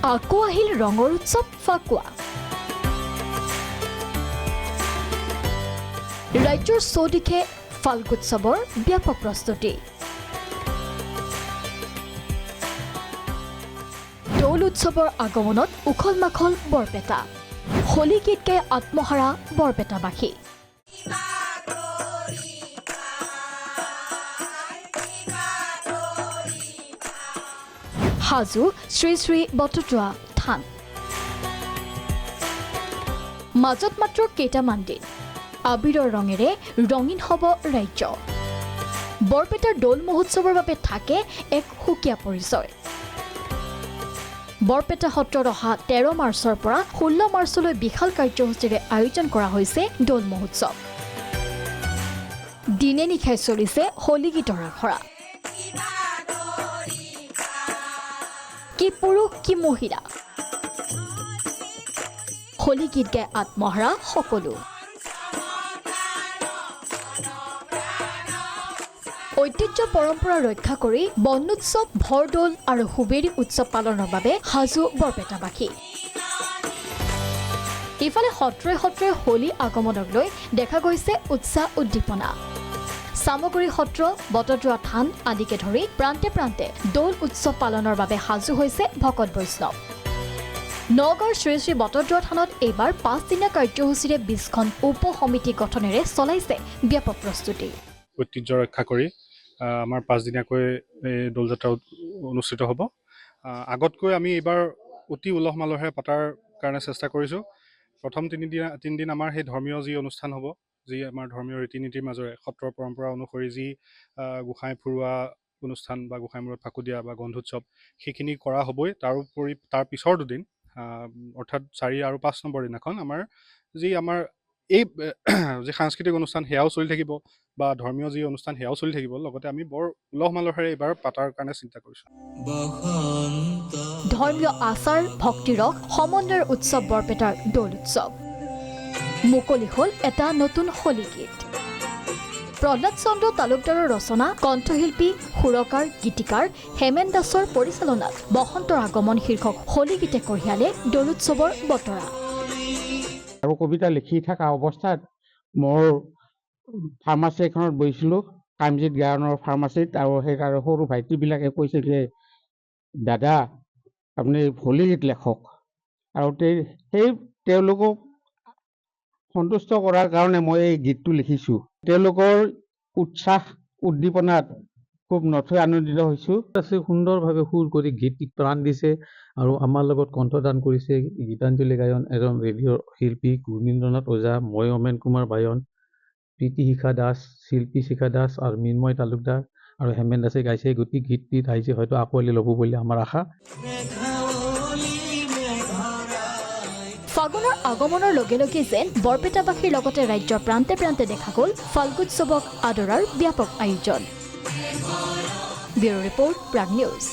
আকৌ আহিল ৰঙৰ উৎসৱ ফাকুৱা। ৰাজ্যৰ চৌদিশে ফাল্গোৎসৱৰ ব্যাপক প্ৰস্তুতি। দৌল উৎসৱৰ আগমনত উখল মাখল বৰপেটা। হোলী গীত গাই আত্মহাৰা বৰপেটাবাসী। হাজো শ্ৰী শ্ৰী বটদ্ৰৱা থান। মাজত মাত্ৰ কেইটামান দিন আবিৰৰ ৰঙেৰে ৰঙীন হ'ব ৰাজ্য। বৰপেটাৰ দৌল মহোৎসৱৰ বাবে থাকে এক সুকীয়া পৰিচয়। বৰপেটা সত্ৰত অহা 13 মাৰ্চৰ পৰা 16 মাৰ্চলৈ বিশাল কাৰ্যসূচীৰে আয়োজন কৰা হৈছে দৌল মহোৎসৱ। দিনে নিশাই চলিছে হোলী গীতৰ আখৰা। কি পুৰুষ কি মহিলা, হোলী গীত গাই আত্মহাৰা সকলো। ঐতিহ্য পৰম্পৰা ৰক্ষা কৰি বনোৎসৱ, ভৰদৌল আৰু হুবেৰী উৎসৱ পালনৰ বাবে সাজু বৰপেটাবাসী। ইফালে সত্ৰই সত্ৰই হোলী আগমনক লৈ দেখা গৈছে উৎসাহ উদ্দীপনা। চামগুৰি সত্ৰ, বটদ্ৰৱা থান আদিকে ধৰি প্ৰান্তে প্ৰান্তে দৌল উৎসৱ পালনৰ বাবে সাজু হৈছে ভকত বৈষ্ণৱ। নগাঁৱৰ শ্ৰী শ্ৰী বটদ্ৰৱা থানত এইবাৰ 5 দিনীয়া কাৰ্যসূচীৰে 20খন উপ সমিতি গঠনেৰে চলাইছে ব্যাপক প্ৰস্তুতি। ঐতিহ্য ৰক্ষা কৰি আমাৰ 5 দিনীয়াকৈ দৌল যাত্ৰা অনুষ্ঠিত হ'ব। আগতকৈ আমি এইবাৰ অতি উলহ মালহেৰে পতাৰ কাৰণে চেষ্টা কৰিছোঁ। প্ৰথম 3 দিন আমাৰ সেই ধৰ্মীয় যি অনুষ্ঠান হ'ব, যি আমাৰ ধৰ্মীয় ৰীতি নীতিৰ মাজেৰে সত্ৰৰ পৰম্পৰা অনুসৰি যি গোসাঁই ফুৰোৱা অনুষ্ঠান বা গোসাঁই মূৰত ফাকু দিয়া বা গন্ধোৎসৱ সেইখিনি কৰা হ'বই। তাৰোপৰি তাৰ পিছৰ 2 দিন অৰ্থাৎ 4 আৰু 5 নম্বৰ দিনাখন আমাৰ এই যি সাংস্কৃতিক অনুষ্ঠান সেয়াও চলি থাকিব বা ধৰ্মীয় যি অনুষ্ঠান সেয়াও চলি থাকিব। লগতে আমি বৰ উলহ মালহেৰে এইবাৰ পাতাৰ কাৰণে চিন্তা কৰিছোঁ। ধৰ্মীয় আচাৰ ভক্তিৰস সমন্বয়ৰ উৎসৱ বৰপেটাৰ দৌল উৎসৱ। মুকলি হ'ল এটা নতুন হোলী গীত। প্ৰহ্লাদ চন্দ্ৰ তালুকদাৰৰ ৰচনা, কণ্ঠশিল্পী, সুৰকাৰ, গীতিকাৰ হেমেন দাসৰ পৰিচালনাত বসন্তৰ আগমন শীৰ্ষক হোলী গীতে কঢ়িয়ালে দৌল উৎসৱৰ বতৰা। আৰু কবিতা লিখি থকা অৱস্থাত মোৰ ফাৰ্মাচী এখনত বহিছিলোঁ, কামজিত গায়নৰ ফাৰ্মাচীত। আৰু সেইকাৰণে সৰু ভাইটিবিলাকে কৈছে যে দাদা আপুনি হোলী গীত লেখক। আৰু সেই তেওঁলোকক সন্তুষ্ট কৰাৰ কাৰণে মই এই গীতটো লিখিছোঁ। তেওঁলোকৰ উৎসাহ উদ্দীপনাত খুব নথৈ আনন্দিত হৈছোঁ। সুন্দৰভাৱে সুৰ কৰি গীত প্ৰাণ দিছে আৰু আমাৰ লগত কণ্ঠদান কৰিছে গীতাঞ্জলি গায়ন এজন ৰেডিঅ'ৰ শিল্পী গুণীন্দ্ৰনাথ ওজা, মই অমেন কুমাৰ বায়ন, প্ৰীতি শিখা দাস, শিল্পী শিখা দাস আৰু মৃন্ময় তালুকদাৰ আৰু হেমেন দাসে গাইছে। গোটেই গীতটিত আহিছে হয়তো আঁকোৱালি ল'ব বুলি আমাৰ আশা। ফাগুনৰ আগমনৰ লগে লগে যেন বৰপেটাবাসীৰ লগতে ৰাজ্যৰ প্ৰান্তে প্ৰান্তে দেখা গ'ল ফাল্গোৎসৱক আদৰাৰ ব্যাপক আয়োজন। Bureau report, Prag news.